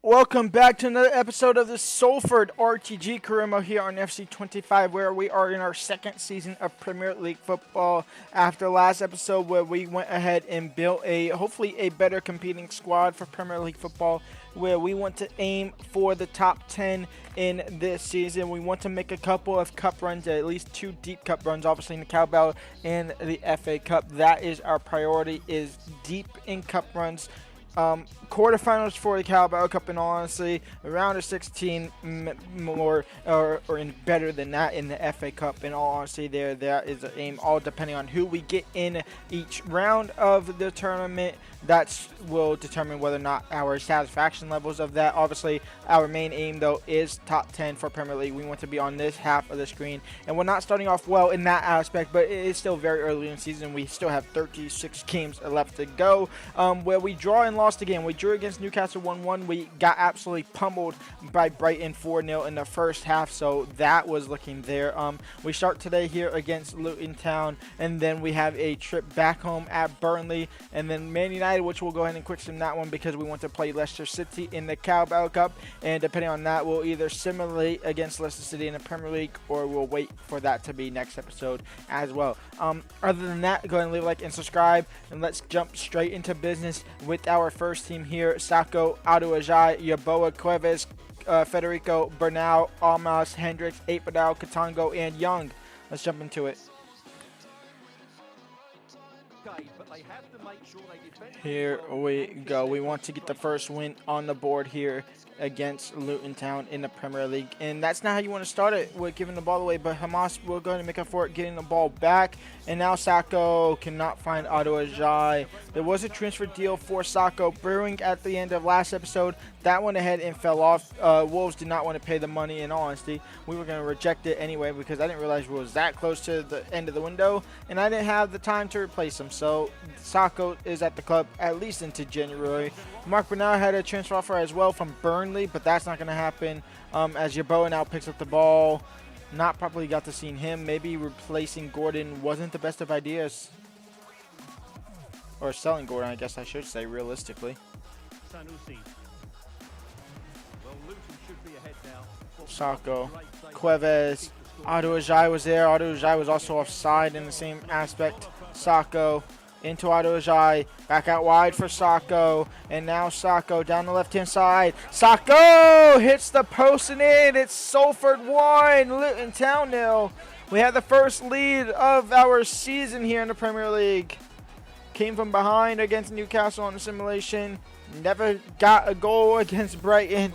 Welcome back to another episode of the Salford RTG Career Mode here on FC25, where we are in our second season of Premier League football. After last episode, where we went ahead and built hopefully a better competing squad for Premier League football, where we want to aim for the top 10 in this season. We want to make a couple of cup runs, at least 2 deep cup runs, obviously in the Carabao and the FA Cup. That is our priority, is deep in cup runs. Quarterfinals for the Carabao Cup, and honestly, around a 16 more or better than that in the FA Cup. In all honesty, that is the aim, all depending on who we get in each round of the tournament. That will determine whether or not our satisfaction levels of that. Obviously, our main aim though is top 10 for Premier League. We want to be on this half of the screen, and we're not starting off well in that aspect, but it is still very early in the season. We still have 36 games left to go, where we draw and lost again. We drew against Newcastle 1-1. We got absolutely pummeled by Brighton 4-0 in the first half, so that was looking there. We start today here against Luton Town, and then we have a trip back home at Burnley, and then Man United, which we'll go ahead and quick sim that one because we want to play Leicester City in the Carabao Cup, and depending on that, we'll either simulate against Leicester City in the Premier League, or we'll wait for that to be next episode as well. Other than that, go ahead and leave a like and subscribe, and let's jump straight into business with our first team here. Sako, Aduajai, Yaboa, Cuevas, Federico, Bernal, Almas, Hendricks, Apodal, Katongo, and Young. Let's jump into it. Here we go. We want to get the first win on the board here against Luton Town in the Premier League, and that's not how you want to start it with giving the ball away, but Hamas will go ahead and make up for it, getting the ball back, and now Sako cannot find Aduajai. There was a transfer deal for Sako brewing at the end of last episode. That went ahead and fell off. Wolves did not want to pay the money. In all honesty, we were going to reject it anyway because I didn't realize we was that close to the end of the window, and I didn't have the time to replace him. So Sako is at the club at least into January. Mark Bernal had a transfer offer as well from Burnley, but that's not going to happen, as Yaboa now picks up the ball. Not properly got to see him. Maybe replacing Gordon wasn't the best of ideas. Or selling Gordon, I guess I should say, realistically. Sako, Cuevas, Aduajai was there. Aduajai was also offside in the same aspect. Sako into Aduajai, back out wide for Sako, and now Sako down the left-hand side. Sako hits the post and in. It's Salford 1, Luton Town 0. We have the first lead of our season here in the Premier League. Came from behind against Newcastle on the simulation. Never got a goal against Brighton.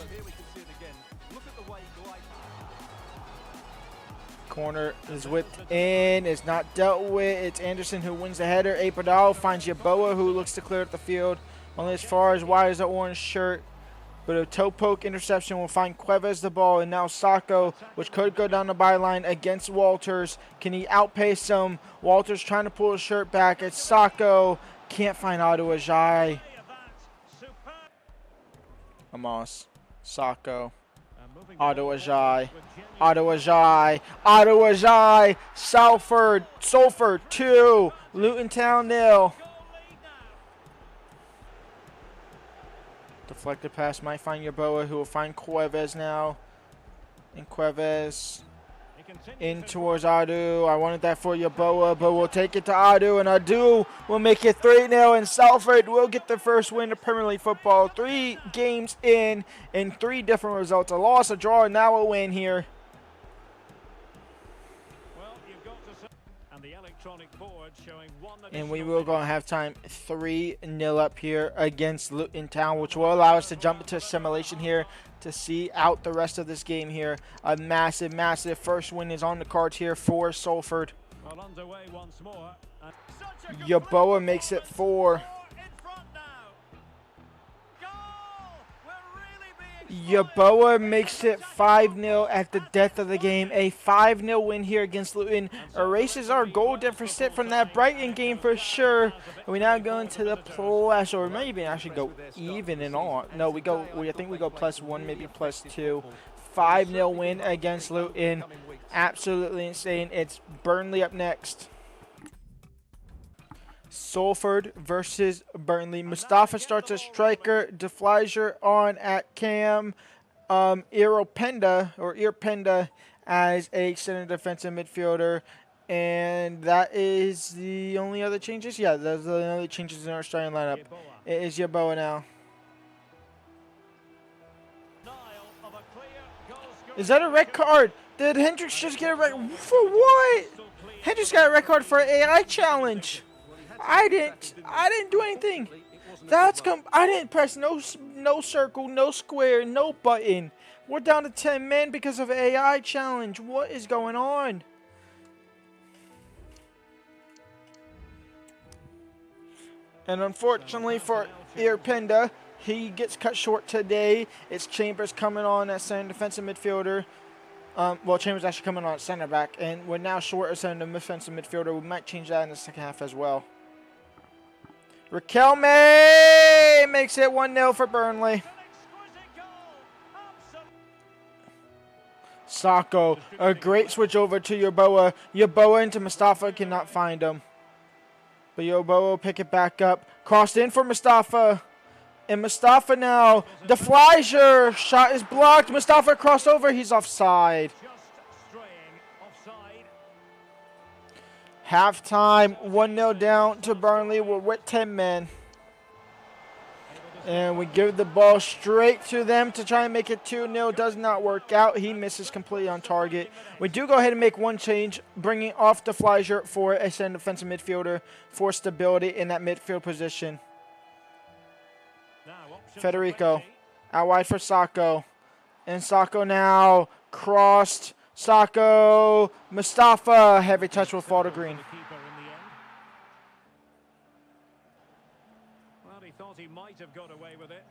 Corner is whipped in, is not dealt with. It's Anderson who wins the header. Apodal finds Yaboa, who looks to clear up the field only as far as wide as the orange shirt. But a toe poke interception will find Cuevas the ball, and now Sako, which could go down the byline against Walters. Can he outpace him? Walters trying to pull his shirt back. It's Sako. Can't find Aduajai. Amos. Sako. Aduajai, Salford 2, Luton Town 0. Deflected pass might find Yaboa, who will find Cuevas now. And Cuevas in towards Adu. I wanted that for Yaboa, but we'll take it to Adu, and Adu will make it 3-0, and Salford will get the first win of Premier League football. 3 games in 3 different results. A loss, a draw, and now a win here. And we will go on halftime 3-0 up here against Luton Town, which will allow us to jump into simulation here to see out the rest of this game here. A massive, massive first win is on the cards here for Salford. Yaboa makes it 4. Yaboa makes it 5-0 at the death of the game. A 5-0 win here against Luton erases our goal deficit from that Brighton game for sure. We now go into the plus, or maybe actually go even and all. No, I think we go +1, maybe +2. 5-0 win against Luton. Absolutely insane. It's Burnley up next. Salford versus Burnley. Mustafa starts as striker. DeFleischer on at cam. Irpenda as a center defensive midfielder. And that is the only other changes? Yeah, those are the only changes in our starting lineup. It is Yeboah now. Is that a red card? Did Hendricks just get a red? For what? Hendricks got a red card for an AI challenge. I didn't do anything. I didn't press no circle, no square, no button. We're down to 10 men because of AI challenge. What is going on? And unfortunately for Irpenda, he gets cut short today. It's Chambers coming on as center defensive midfielder. Well, Chambers actually coming on at center back, and we're now short as center defensive midfielder. We might change that in the second half as well. Riquelme makes it 1-0 for Burnley. Sacco, a great switch over to Yeboah. Yeboah into Mustafa, cannot find him. But Yeboah will pick it back up. Crossed in for Mustafa. And Mustafa now. DeFleischer shot is blocked. Mustafa crossed over. He's offside. Halftime. 1-0 down to Burnley. We're with 10 men. And we give the ball straight to them to try and make it 2-0. Does not work out. He misses completely on target. We do go ahead and make one change, bringing off DeFleischer for a center defensive midfielder for stability in that midfield position. Federico out wide for Sacco. And Sacco now crossed. Sacco, Mustafa, heavy touch will fall to green.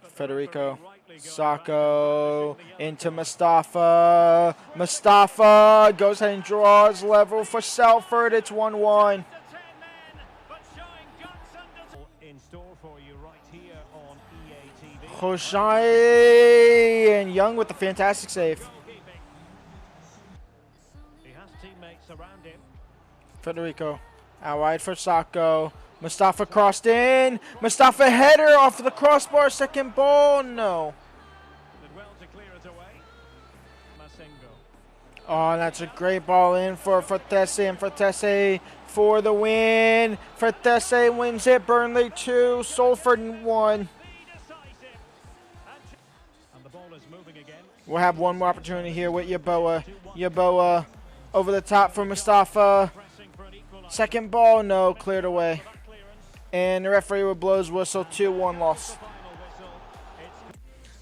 Federico, Sacco into Mustafa. Mustafa goes ahead and draws level for Salford. It's 1-1. Jose and Young with the fantastic save. Federico out wide for Sacco. Mustafa crossed in. Mustafa header off the crossbar. Second ball. No. Oh, that's a great ball in for Fortese. And Fortese for the win. Fortese wins it. Burnley 2. Salford 1. We'll have one more opportunity here with Yeboah. Yeboah over the top for Mustafa. Second ball. No. Cleared away. And the referee will blow his whistle. 2-1 loss.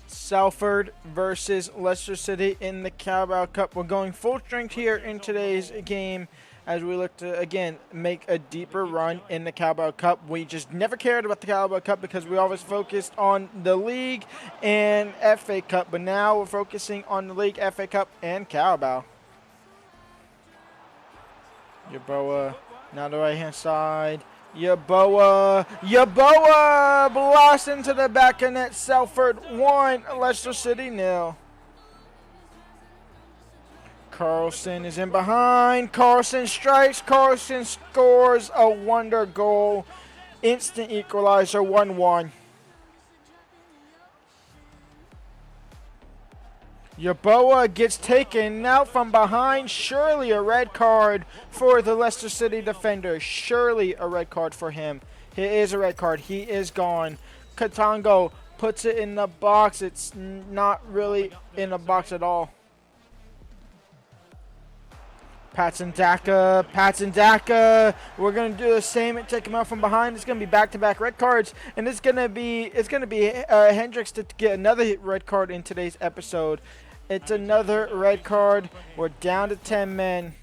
Salford versus Leicester City in the Carabao Cup. We're going full strength here in today's game as we look to, again, make a deeper run in the Carabao Cup. We just never cared about the Carabao Cup because we always focused on the league and FA Cup. But now we're focusing on the league, FA Cup, and Carabao. Yeboah now the right-hand side. Yeboah blast into the back of net. Salford 1, Leicester City 0. Carlson is in behind. Carlson strikes. Carlson scores a wonder goal. Instant equalizer, 1-1. Yeboah gets taken out from behind. Surely a red card for the Leicester City defender. Surely a red card for him. It is a red card. He is gone. Katango puts it in the box. It's not really in the box at all. Patson Daka. We're gonna do the same and take him out from behind. It's gonna be back-to-back red cards, and it's gonna be Hendricks to get another red card in today's episode. It's another red card. We're down to 10 men.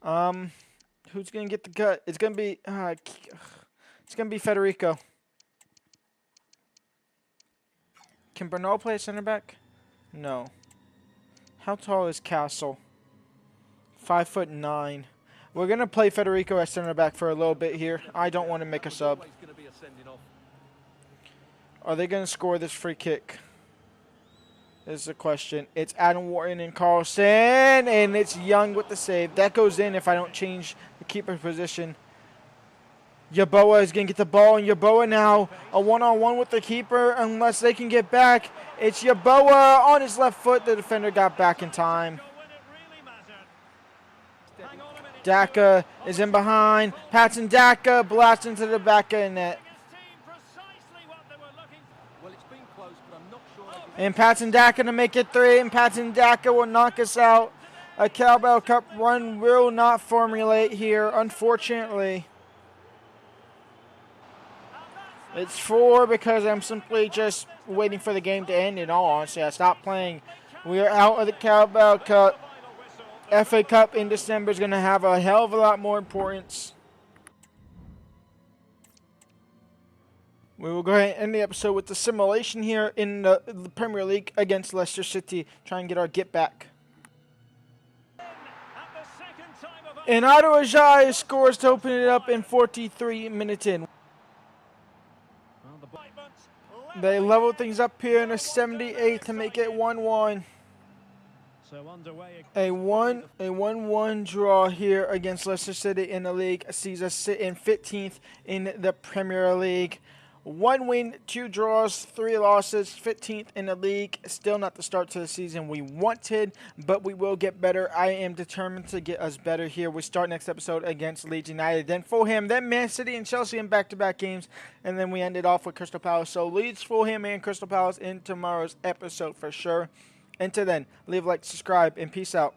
Who's gonna get the cut? It's gonna be Federico. Can Bernal play center back? No. How tall is Castle? 5'9". We're gonna play Federico as center back for a little bit here. I don't want to make a sub. Are they gonna score this free kick? is the question. It's Adam Wharton and Carlson, and it's Young with the save. That goes in if I don't change the keeper position. Yeboah is going to get the ball, and Yeboah now a one-on-one with the keeper unless they can get back. It's Yeboah on his left foot. The defender got back in time. Daka is in behind. Patson Daka blasts into the back of the net. And Patson Daka to make it 3, and Patson Daka will knock us out. A Carabao Cup run will not formulate here, unfortunately. It's 4 because I'm simply just waiting for the game to end. In all honesty, I stopped playing. We are out of the Carabao Cup. FA Cup in December is going to have a hell of a lot more importance. We will go ahead and end the episode with the simulation here in the Premier League against Leicester City. Try and get our get back. And Ado Ajay scores to open it up in 43 minutes in. They level things up here in the 78th to make it 1-1. A 1-1 draw here against Leicester City in the league sees us sit in 15th in the Premier League. 1 win, 2 draws, 3 losses, 15th in the league. Still not the start to the season we wanted, but we will get better. I am determined to get us better here. We start next episode against Leeds United, then Fulham, then Man City and Chelsea in back-to-back games, and then we ended off with Crystal Palace. So Leeds, Fulham, and Crystal Palace in tomorrow's episode for sure. Until then, leave a like, subscribe, and peace out.